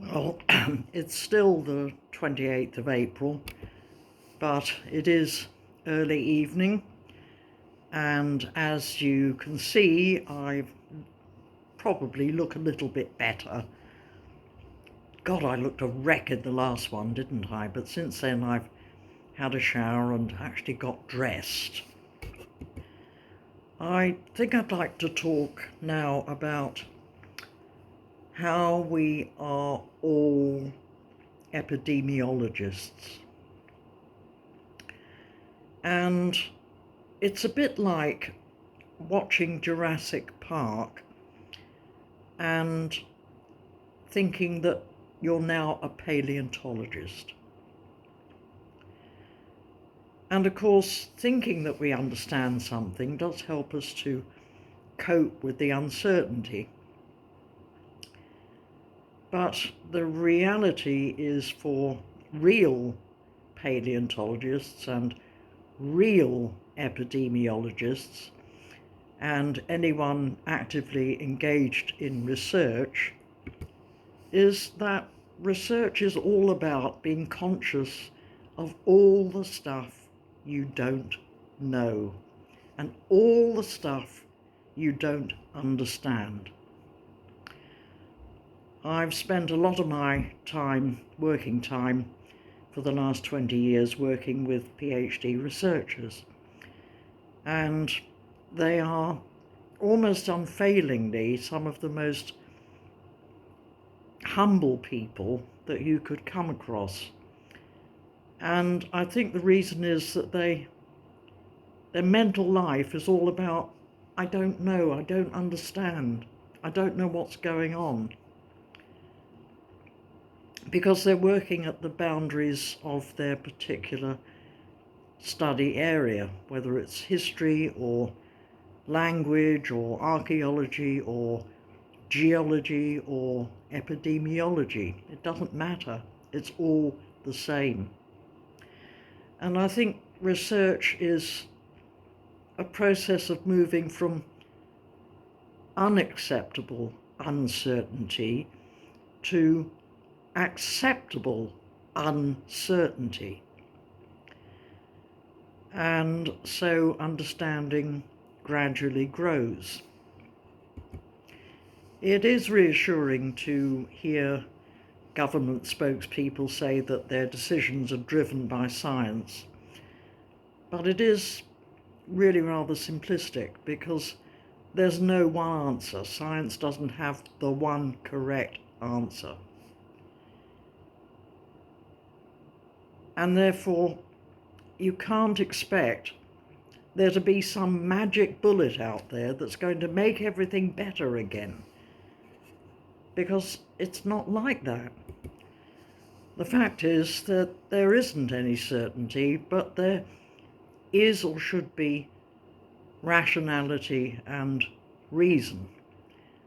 Well, it's still the 28th of April, but it is early evening, and as you can see, I probably look a little bit better. God, I looked a wreck in the last one, didn't I? But since then I've had a shower and actually got dressed. I think I'd like to talk now about how we are all epidemiologists. And it's a bit like watching Jurassic Park and thinking that you're now a paleontologist. And of course, thinking that we understand something does help us to cope with the uncertainty. But the reality is, for real paleontologists and real epidemiologists and anyone actively engaged in research, is that research is all about being conscious of all the stuff you don't know and all the stuff you don't understand. I've spent a lot of my working time for the last 20 years working with PhD researchers, and they are almost unfailingly some of the most humble people that you could come across. And I think the reason is that their mental life is all about, I don't know, I don't understand, I don't know what's going on. Because they're working at the boundaries of their particular study area, whether it's history or language or archaeology or geology or epidemiology. It doesn't matter. It's all the same. And I think research is a process of moving from unacceptable uncertainty to acceptable uncertainty. And so understanding gradually grows. It is reassuring to hear government spokespeople say that their decisions are driven by science. But it is really rather simplistic, because there's no one answer. Science doesn't have the one correct answer. And therefore, you can't expect there to be some magic bullet out there that's going to make everything better again, because it's not like that. The fact is that there isn't any certainty, but there is, or should be, rationality and reason,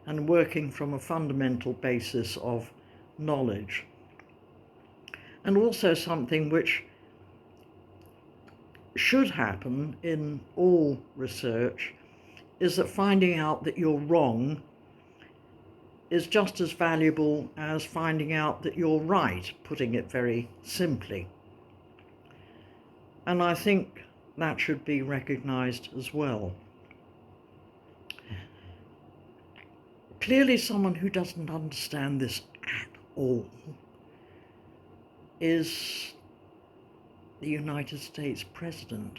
and working from a fundamental basis of knowledge. And also something which should happen in all research is that finding out that you're wrong is just as valuable as finding out that you're right, putting it very simply. And I think that should be recognized as well. Clearly, someone who doesn't understand this at all is the United States President.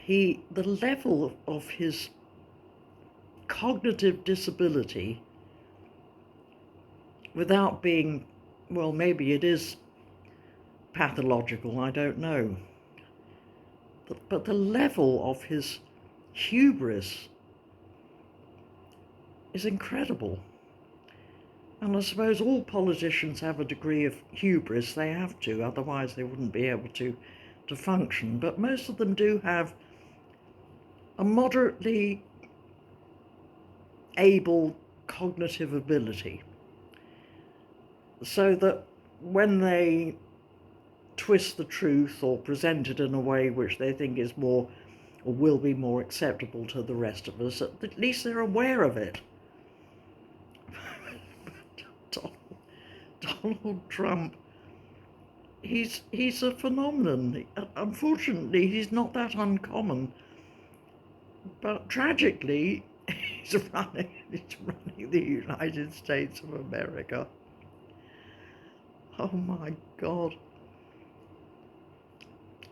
The level of his cognitive disability, without being, well, maybe it is pathological, I don't know, but the level of his hubris is incredible. And I suppose all politicians have a degree of hubris. They have to, otherwise they wouldn't be able to function. But most of them do have a moderately able cognitive ability, so that when they twist the truth or present it in a way which they think is more, or will be more, acceptable to the rest of us, at least they're aware of it. Donald Trump, he's a phenomenon. Unfortunately, he's not that uncommon, but tragically, he's running the United States of America. Oh my God.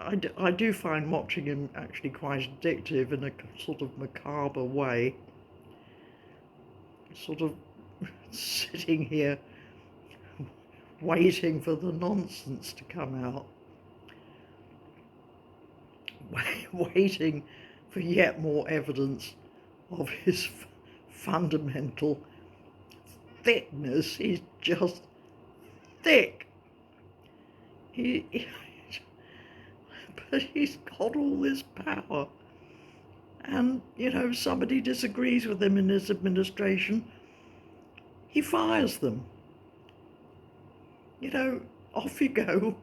I do find watching him actually quite addictive in a sort of macabre way. Sort of sitting here waiting for the nonsense to come out. Waiting for yet more evidence of his fundamental thickness. He's just thick. But he's got all this power. And, you know, somebody disagrees with him in his administration, he fires them. You know, off you go.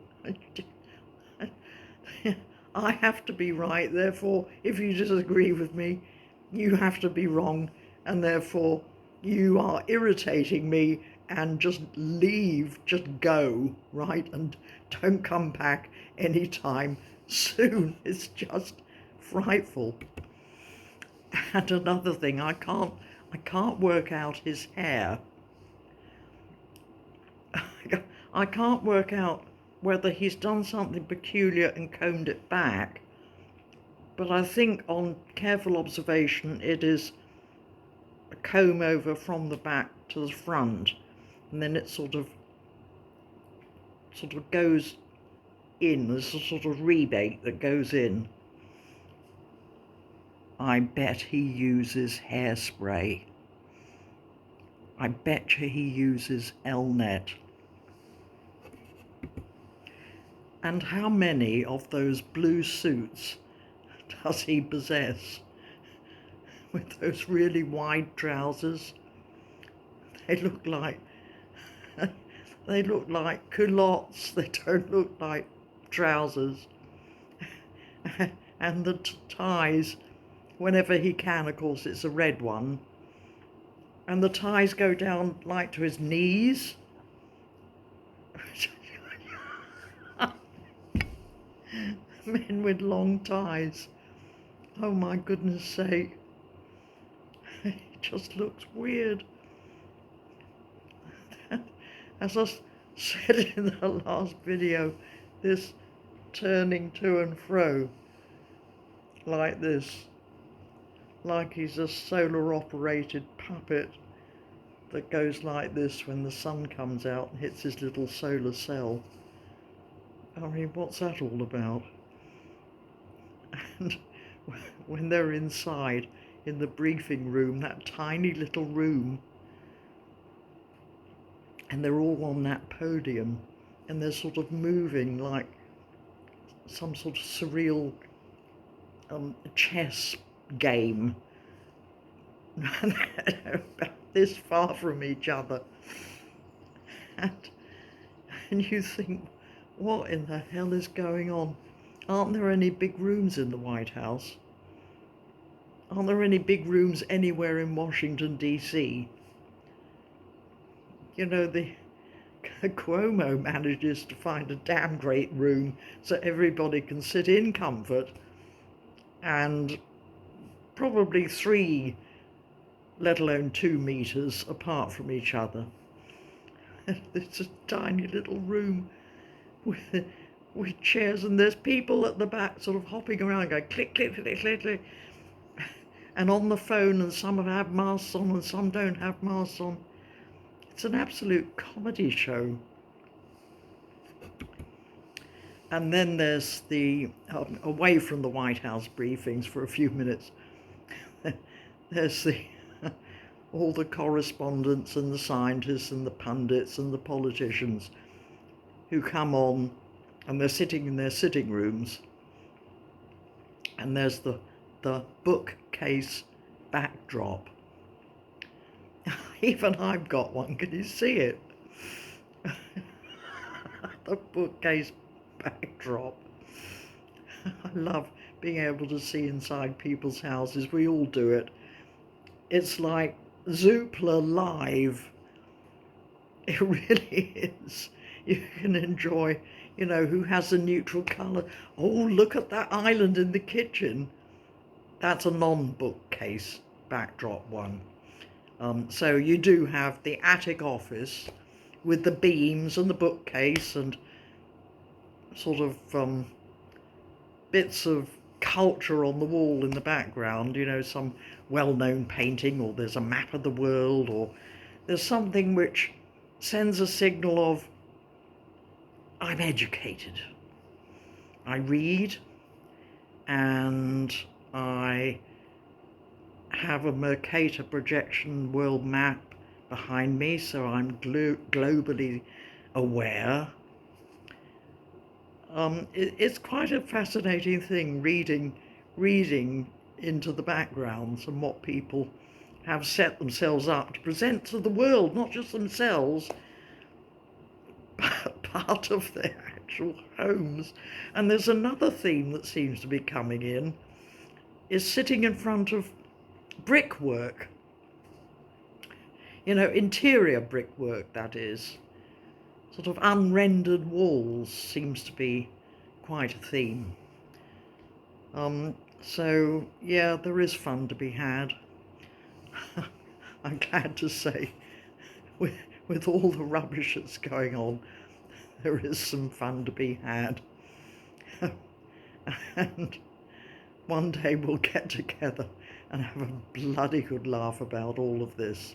I have to be right, therefore, if you disagree with me, you have to be wrong, and therefore you are irritating me, and just leave, just go, right? And don't come back anytime soon. It's just frightful. And another thing, I can't work out his hair. I can't work out whether he's done something peculiar and combed it back, but I think on careful observation it is a comb over from the back to the front, and then it sort of goes in. There's a sort of rebate that goes in. I bet he uses hairspray. I bet you he uses Elnet. And how many of those blue suits does he possess? With those really wide trousers, they look like culottes. They don't look like trousers. And the ties, whenever he can, of course, it's a red one, and the ties go down like to his knees. Men with long ties. Oh my goodness sake. It just looks weird. As I said in the last video, this turning to and fro like this, like he's a solar operated puppet that goes like this when the sun comes out and hits his little solar cell. I mean, what's that all about? And when they're inside in the briefing room, that tiny little room, and they're all on that podium, and they're sort of moving like some sort of surreal chess game, about this far from each other. And you think, what in the hell is going on? Aren't there any big rooms in the White House? Aren't there any big rooms anywhere in Washington, D.C.? You know, the Cuomo manages to find a damn great room so everybody can sit in comfort, and probably 3, let alone 2 meters apart from each other. It's a tiny little room with chairs, and there's people at the back sort of hopping around going click, click, click, click, click, and on the phone, and some have masks on and some don't have masks on. It's an absolute comedy show. And then there's the, away from the White House briefings for a few minutes, there's the all the correspondents and the scientists and the pundits and the politicians who come on, and they're sitting in their sitting rooms, and there's the bookcase backdrop. Even I've got one, can you see it? The bookcase backdrop. I love being able to see inside people's houses. We all do it. It's like Zoopla live. It really is. You can enjoy, who has a neutral colour. Oh, look at that island in the kitchen. That's a non-bookcase backdrop one. So you do have the attic office with the beams and the bookcase and sort of bits of culture on the wall in the background, some well-known painting, or there's a map of the world, or there's something which sends a signal of, I'm educated. I read, and I have a Mercator projection world map behind me, so I'm globally aware. It's quite a fascinating thing, reading into the backgrounds and what people have set themselves up to present to the world, not just themselves, but part of their actual homes. And there's another theme that seems to be coming in, is sitting in front of brickwork, interior brickwork, that is. Sort of unrendered walls seems to be quite a theme. So yeah, there is fun to be had. I'm glad to say, with all the rubbish that's going on, there is some fun to be had. And one day we'll get together and have a bloody good laugh about all of this.